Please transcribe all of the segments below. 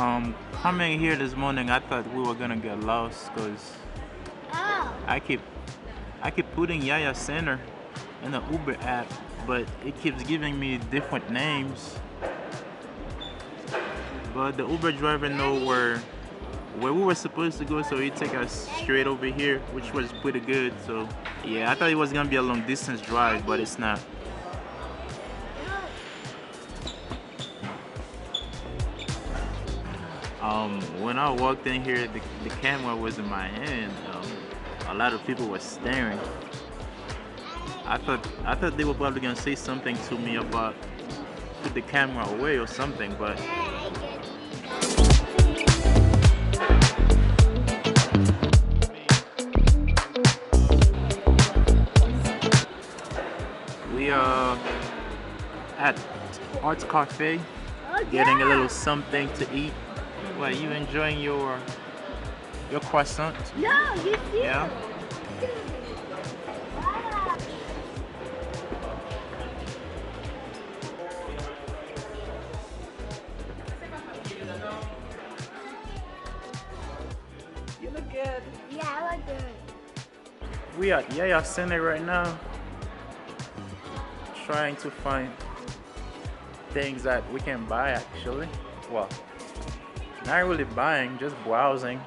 Coming here this morning, I thought we were gonna get lost because Oh. I keep putting YAYA Center in the Uber app, but it keeps giving me different names. But the Uber driver know where we were supposed to go, so he take us straight over here, which was pretty good. So yeah, I thought it was gonna be a long distance drive, but it's not. When I walked in here, the camera was in my hand. A lot of people were staring. I thought they were probably gonna say something to me about put the camera away or something, but we are at Arts Cafe getting a little something to eat. What, you enjoying your croissant? No, you see? Yeah. You look good. Yeah, I look good. We at YAYA Center right now, trying to find things that we can buy actually. Well, not really buying, just browsing,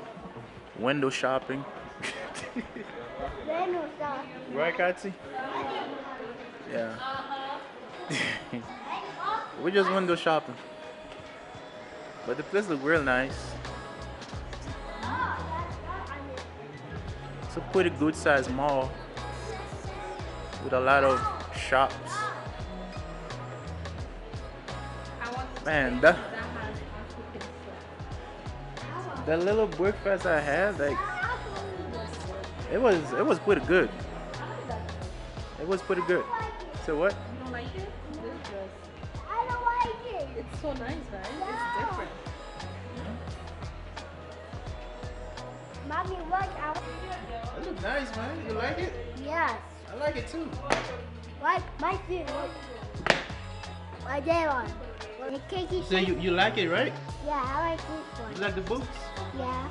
window shopping. Then we'll start. Right, Katsi? Yeah. We're just window shopping. But the place looks real nice. It's a pretty good sized mall with a lot of shops. Man, that little breakfast I had, like, it was pretty good. It was pretty good. So what? You don't like it? This dress. I don't like it. It's so nice, right? It's different. Mommy, look. It looks nice, man. You like it? Yes. I like it too. Like my feet. Look. Like that one. The cakey. So you like it, right? Yeah, I like this one. You like the boots? Yeah.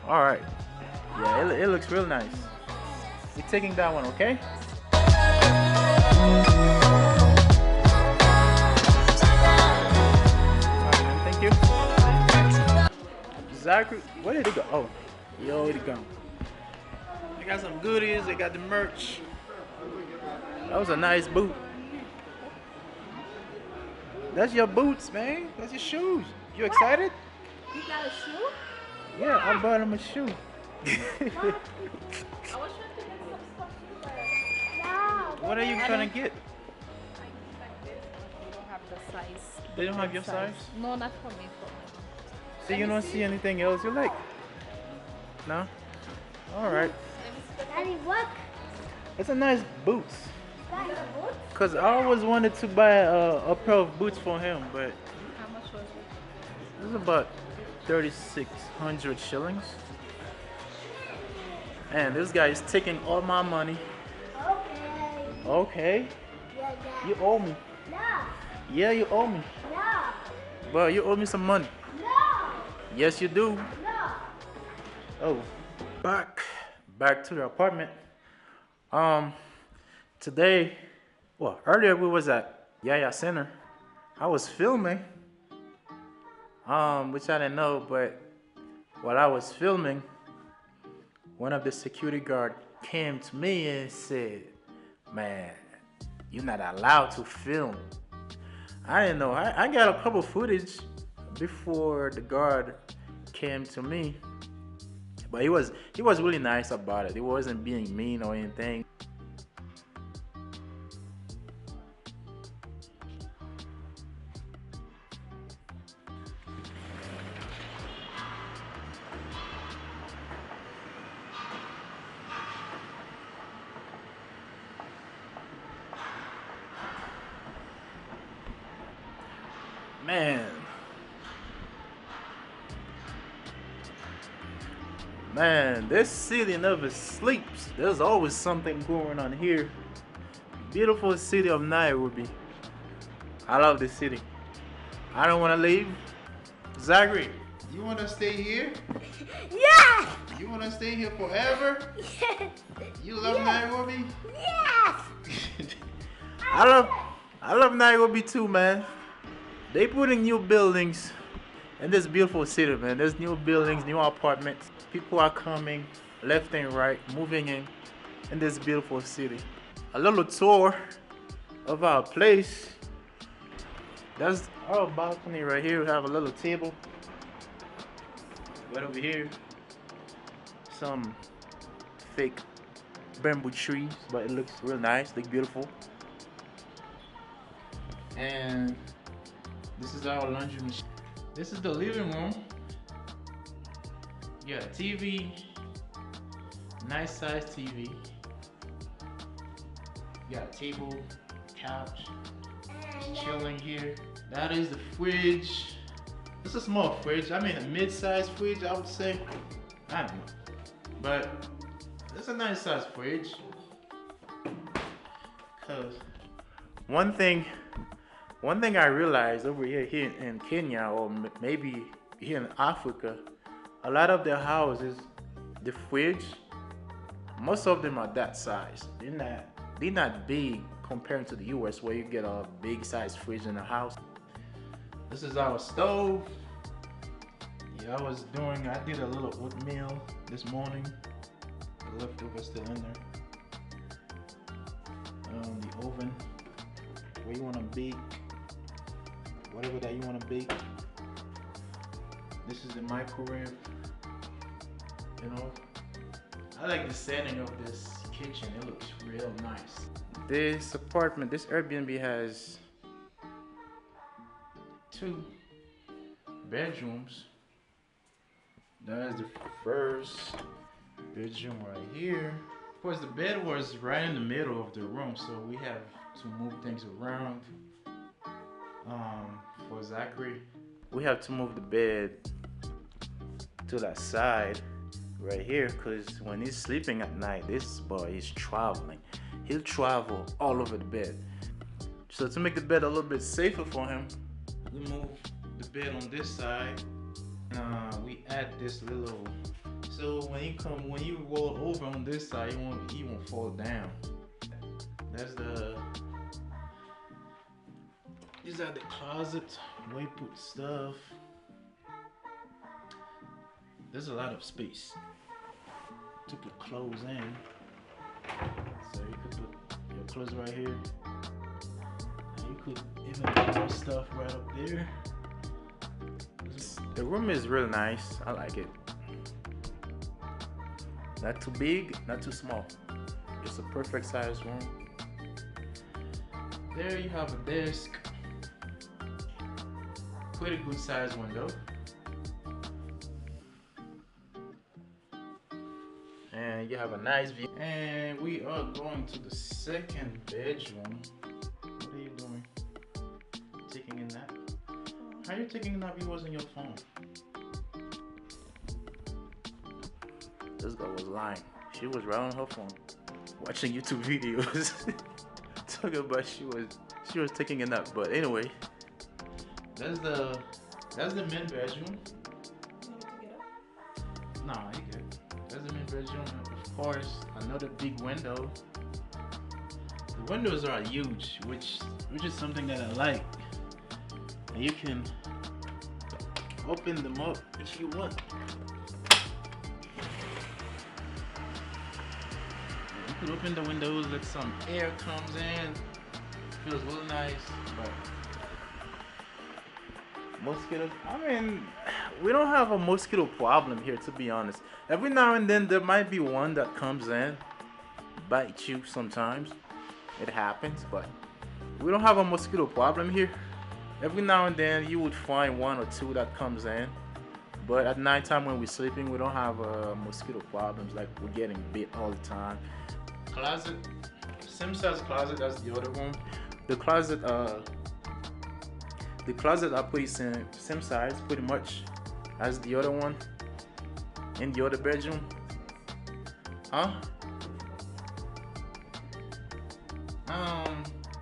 All right. Yeah, it looks real nice. We're taking that one, okay? Alright, man, thank you. Zachary, where did he go? Oh, he already gone. They got some goodies. They got the merch. That was a nice boot. That's your boots, man. That's your shoes. You excited? You got a shoe? Yeah, I bought him a shoe. I was trying to get some stuff too, but No. What are you trying to get? I like this, but you don't have the size. They don't have your size? No, not for me. For me. So you don't see anything else you like? No? Alright. Let me see the Daddy, look. It's a nice boots. Got the boots? Cause I always wanted to buy a pair of boots for him, but How much was it? it was about 3,600 shillings. And this guy is taking all my money. Okay. Okay, Yeah, yeah. you owe me. No. Yeah, you owe me. No. Well, you owe me some money. No. Yes, you do. No. Oh, back to the apartment. Today, well, earlier we was at YAYA Center. I was filming, which I didn't know, but while I was filming, one of the security guard came to me and said, "Man, you're not allowed to film." I didn't know. I got a couple footage before the guard came to me. But he was really nice about it. He wasn't being mean or anything. Man, this city never sleeps. There's always something going on here. Beautiful city of Nairobi. I love this city. I don't want to leave. Zachary, you wanna stay here? Yes! You wanna stay here forever? Yes! You love Nairobi? Yes! I love I love Nairobi too, man. They putting new buildings in this beautiful city, man. There's new buildings, new apartments. People are coming left and right, moving in this beautiful city. A little tour of our place. That's our balcony right here. We have a little table. Right over here, some fake bamboo trees, but it looks real nice, look beautiful. And this is our laundry machine. This is the living room. You got a TV, nice size TV. You got a table, couch, chilling here. That is the fridge. It's a small fridge. I mean a mid-sized fridge, I would say. I don't know, but it's a nice size fridge. Cause one thing I realized over here in Kenya, or maybe here in Africa, a lot of the houses, the fridge, most of them are that size. They're not big compared to the US, where you get a big size fridge in a house. This is our stove. Yeah, I did a little oatmeal this morning. The leftovers still in there. The oven, where you want to bake, whatever that you want to bake. This is the microwave. You know, I like the setting of this kitchen. It looks real nice. This apartment, this Airbnb has 2 bedrooms. That's the first bedroom right here. Of course, the bed was right in the middle of the room, so we have to move things around. For Zachary, we have to move the bed to that side right here, because when he's sleeping at night, this boy is traveling. He'll travel all over the bed. So to make the bed a little bit safer for him, we move the bed on this side. We add this little, so when you roll over on this side, he won't fall down. These are the closets where you put stuff. There's a lot of space to put clothes in. So you could put your clothes right here. And you could even put more stuff right up there. The room is real nice. I like it. Not too big, not too small. It's a perfect size room. There you have a desk. Pretty good size window. And you have a nice view. And we are going to the second bedroom. What are you doing? Taking a nap? How are you taking a nap? You wasn't your phone. This girl was lying. She was right on her phone, watching YouTube videos. Talking about she was taking a nap. But anyway, that's the main bedroom. Nah, you good. That's the main bedroom. Of course, another big window. The windows are huge, which is something that I like. And you can open them up if you want. You could open the windows, let some air comes in. Feels really nice, but mosquitoes. I mean, we don't have a mosquito problem here, to be honest. Every now and then there might be one that comes in, bite you sometimes. It happens, but we don't have a mosquito problem here. Every now and then you would find 1 or 2 that comes in, but at nighttime when we're sleeping, we don't have mosquito problems like we're getting bit all the time. Closet, same size closet as the other room. The closet are pretty same size, pretty much as the other one in the other bedroom. Huh?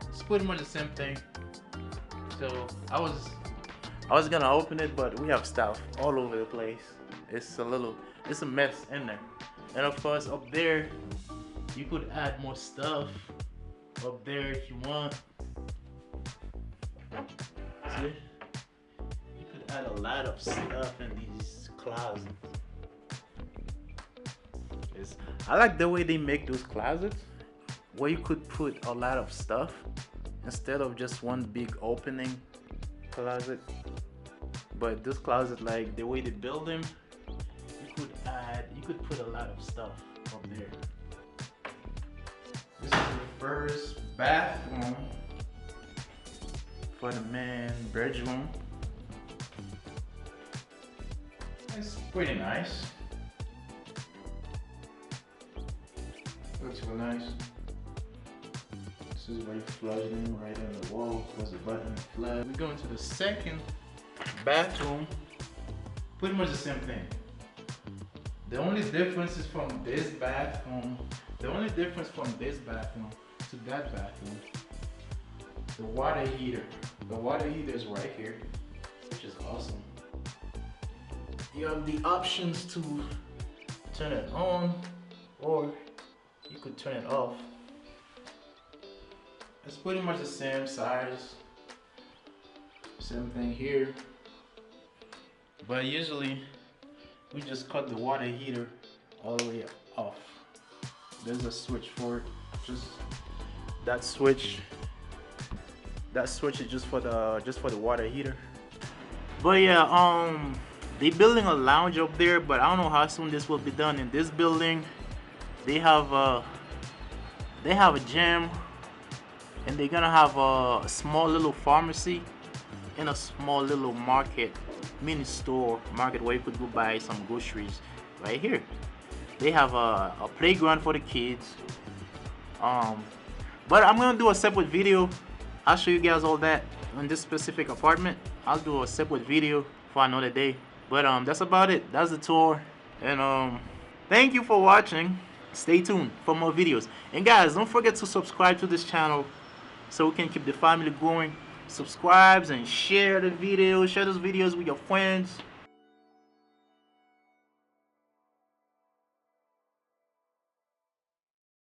It's pretty much the same thing. So I I was gonna open it, but we have stuff all over the place. It's a mess in there. And of course, up there, you could add more stuff up there if you want. See? You could add a lot of stuff in these closets. I like the way they make those closets where you could put a lot of stuff instead of just one big opening closet. But this closet, like the way they build them, you could put a lot of stuff up there. This is the first bathroom for the main bedroom. It's pretty nice. Looks real nice. This is where you flush in right on the wall. There's a button to flush. We're going to the second bathroom. Pretty much the same thing. The only difference is from this bathroom. The only difference from this bathroom to that bathroom, the water heater. The water heater is right here, which is awesome. You have the options to turn it on, or you could turn it off. It's pretty much the same size, same thing here. But usually we just cut the water heater all the way off. There's a switch for it. Just that switch. That switch is just for the water heater. But yeah, they building a lounge up there, but I don't know how soon this will be done. In this building, they have a gym, and they're gonna have a small little pharmacy and a small little market, mini store market where you could go buy some groceries right here. They have a playground for the kids. But I'm gonna do a separate video. I'll show you guys all that on this specific apartment. I'll do a separate video for another day. But that's about it. That's the tour. And thank you for watching. Stay tuned for more videos. And guys, don't forget to subscribe to this channel so we can keep the family going. Subscribe and share the videos. Share those videos with your friends.